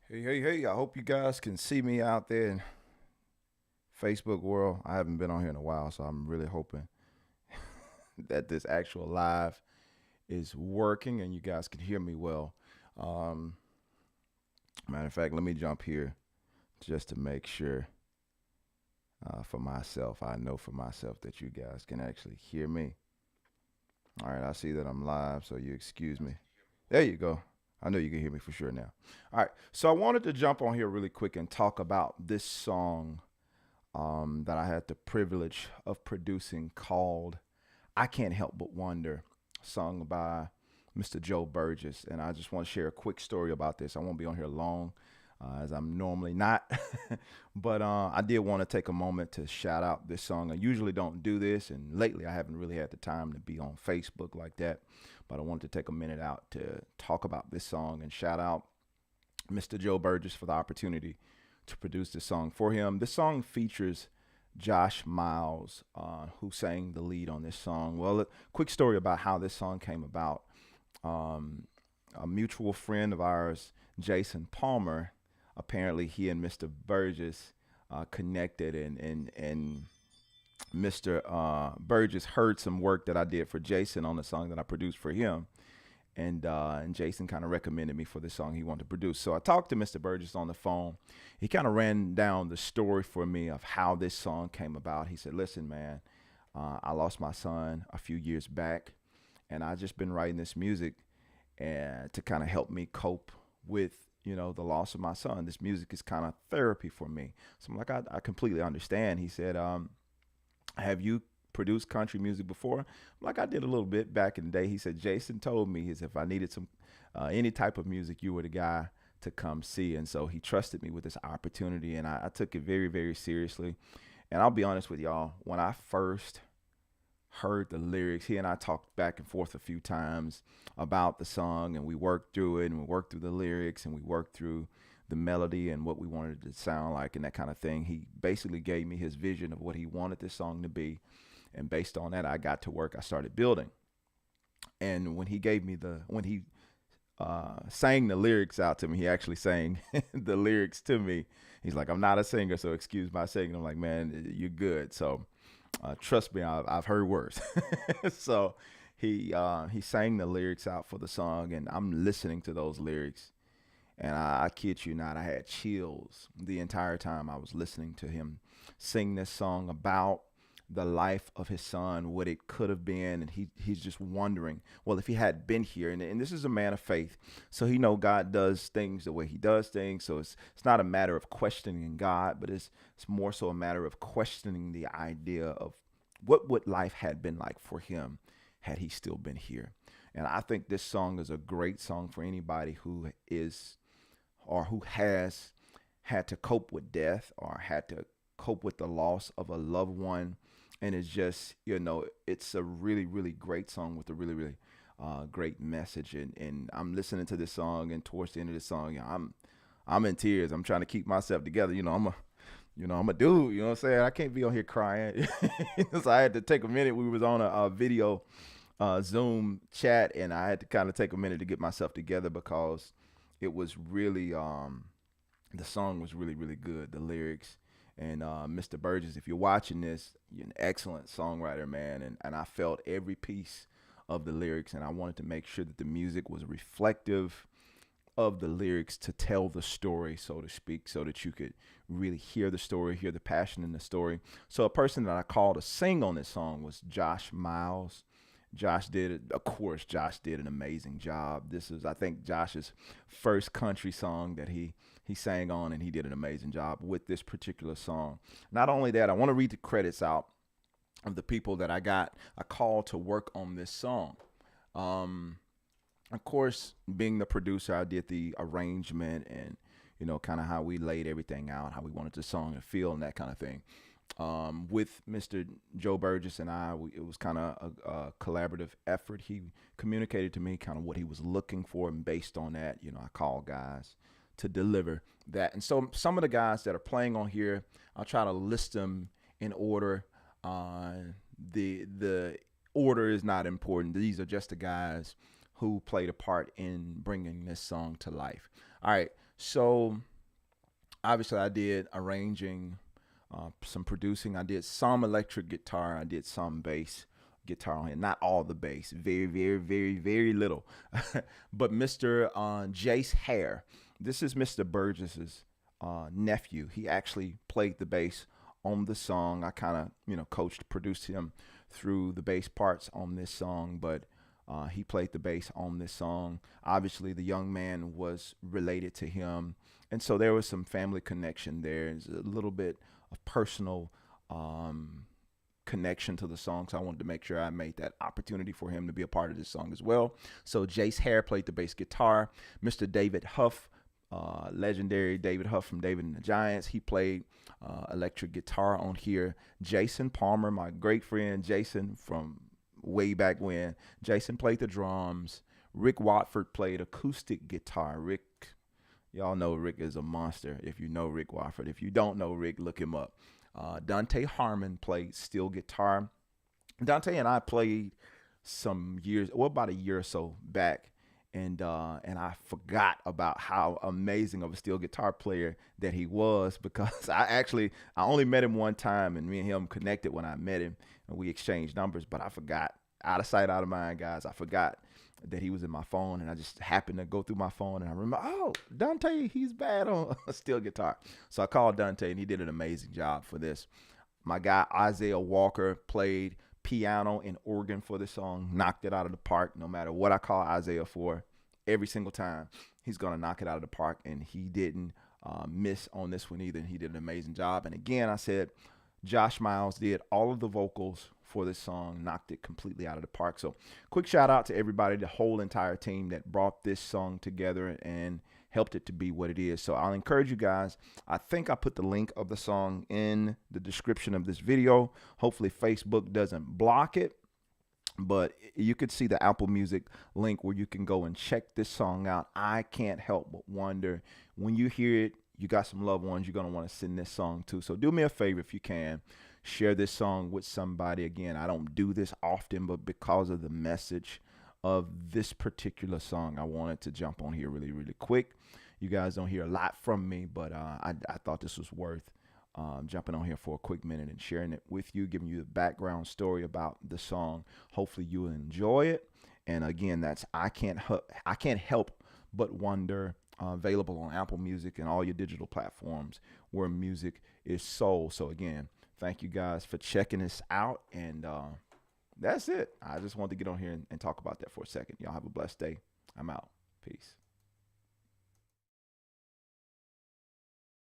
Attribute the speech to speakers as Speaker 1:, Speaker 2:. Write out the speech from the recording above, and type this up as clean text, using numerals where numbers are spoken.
Speaker 1: Hey, I hope you guys can see me out there in Facebook world. I haven't been on here in a while, so I'm really hoping that this actual live is working and you guys can hear me well. Um, Matter of fact, let me jump here just to make sure for myself. I know for myself that you guys can actually hear me. All right, I see that I'm live, so you excuse me. There you go. I know you can hear me for sure now. All right, so I wanted to jump on here really quick and talk about this song that I had the privilege of producing called I Can't Help But Wonder, sung by Mr. Joe Burgess. And I just want to share a quick story about this. I won't be on here long, as I'm normally not. But I did want to take a moment to shout out this song. I usually don't do this, and lately I haven't really had the time to be on Facebook like that. But I wanted to take a minute out to talk about this song and shout out Mr. Joe Burgess for the opportunity to produce this song for him. This song features Josh Miles, who sang the lead on this song. Well, a quick story about how this song came about. Um, a mutual friend of ours, Jason Palmer, apparently he and Mr. Burgess connected, and Mr. Burgess heard some work that I did for Jason on the song that I produced for him, and Jason kind of recommended me for the song he wanted to produce. So I talked to Mr. Burgess on the phone. He kind of ran down the story for me of how this song came about. He said, "Listen, man, I lost my son a few years back, and I just been writing this music and to kind of help me cope with." The loss of my son. This music is kind of therapy for me. So I'm like, I completely understand. He said, have you produced country music before? Like, I did a little bit back in the day. He said, Jason told me, if I needed some any type of music, you were the guy to come see. And so he trusted me with this opportunity, and I took it very, very seriously. And I'll be honest with y'all, when I first heard the lyrics, he and I talked back and forth a few times about the song, and we worked through it, and we worked through the lyrics, and we worked through the melody and what we wanted it to sound like and that kind of thing. He basically gave me his vision of what he wanted this song to be, and based on that, I got to work. I started building. And when he sang the lyrics out to me, he actually sang the lyrics to me. He's like, "I'm not a singer, so excuse my singing." I'm like, "Man, you're good." So trust me, I've heard worse. So he sang the lyrics out for the song, and I'm listening to those lyrics, and I kid you not, I had chills the entire time I was listening to him sing this song about the life of his son, what it could have been, and he's just wondering, well, if he had been here, and this is a man of faith, so he know God does things the way he does things, so it's not a matter of questioning God, but it's more so a matter of questioning the idea of what would life had been like for him had he still been here. And I think this song is a great song for anybody who is or who has had to cope with death or had to cope with the loss of a loved one. And it's just, it's a really, really great song with a really, really great message. And I'm listening to this song, and towards the end of the song, I'm in tears. I'm trying to keep myself together. I'm a dude. You know what I'm saying? I can't be on here crying. So I had to take a minute. We was on a video Zoom chat, and I had to kind of take a minute to get myself together because it was really the song was really, really good. The lyrics, and Mr. Burgess, if you're watching this, you're an excellent songwriter, man. And I felt every piece of the lyrics, and I wanted to make sure that the music was reflective of the lyrics to tell the story, so to speak, so that you could really hear the story, hear the passion in the story. So a person that I called to sing on this song was Josh Miles. Josh did it. Of course, Josh did an amazing job. This is, I think, Josh's first country song that he sang on, and he did an amazing job with this particular song. Not only that, I want to read the credits out of the people that I got a call to work on this song. Um, of course, being the producer, I did the arrangement and kind of how we laid everything out, how we wanted the song to feel, and that kind of thing. With Mr. Joe Burgess and it was kind of a collaborative effort. He communicated to me kind of what he was looking for, and based on that, I called guys to deliver that. And so some of the guys that are playing on here, I'll try to list them in order. Uh, the order is not important. These are just the guys who played a part in bringing this song to life. All right. So obviously, I did arranging, some producing. I did some electric guitar. I did some bass guitar on here. Not all the bass. Very, very, very, very little. But Mr. Jace Hare, this is Mr. Burgess's nephew. He actually played the bass on the song. I kind of, coached, produced him through the bass parts on this song, but he played the bass on this song. Obviously, the young man was related to him, and so there was some family connection there. There's a little bit of personal um, connection to the song, so I wanted to make sure I made that opportunity for him to be a part of this song as well. So Jace Hare played the bass guitar. Mr. David Huff, legendary David Huff from David and the Giants, he played electric guitar on here. Jason Palmer, my great friend Jason from way back when, Jason played the drums. Rick Watford played acoustic guitar. Rick, y'all know Rick is a monster if you know Rick Watford. If you don't know Rick, look him up. Dante Harmon played steel guitar. Dante and I played some years, well, about a year or so back, and I forgot about how amazing of a steel guitar player that he was, because I only met him one time, and me and him connected when I met him, and we exchanged numbers. But I forgot, out of sight, out of mind, guys. I forgot that he was in my phone, and I just happened to go through my phone, and I remember, oh, Dante, he's bad on a steel guitar. So I called Dante, and he did an amazing job for this. My guy Isaiah Walker played piano and organ for the song, knocked it out of the park. No matter what I call Isaiah for, every single time he's gonna knock it out of the park, and he didn't miss on this one either. And he did an amazing job. And again, I said Josh Miles did all of the vocals for this song, knocked it completely out of the park. So quick shout out to everybody, the whole entire team that brought this song together and helped it to be what it is. So I'll encourage you guys. I think I put the link of the song in the description of this video. Hopefully Facebook doesn't block it, but you could see the Apple Music link where you can go and check this song out. I can't help but wonder, when you hear it, you got some loved ones you're going to want to send this song to. So do me a favor, if you can, share this song with somebody. Again, I don't do this often, but because of the message of this particular song, I wanted to jump on here really, really quick. You guys don't hear a lot from me, but I thought this was worth jumping on here for a quick minute and sharing it with you, giving you the background story about the song. Hopefully you will enjoy it. And again, that's I Can't Help But Wonder, available on Apple Music and all your digital platforms where music is sold. So again, thank you guys for checking this out. And that's it. I just wanted to get on here and talk about that for a second. Y'all have a blessed day. I'm out. Peace.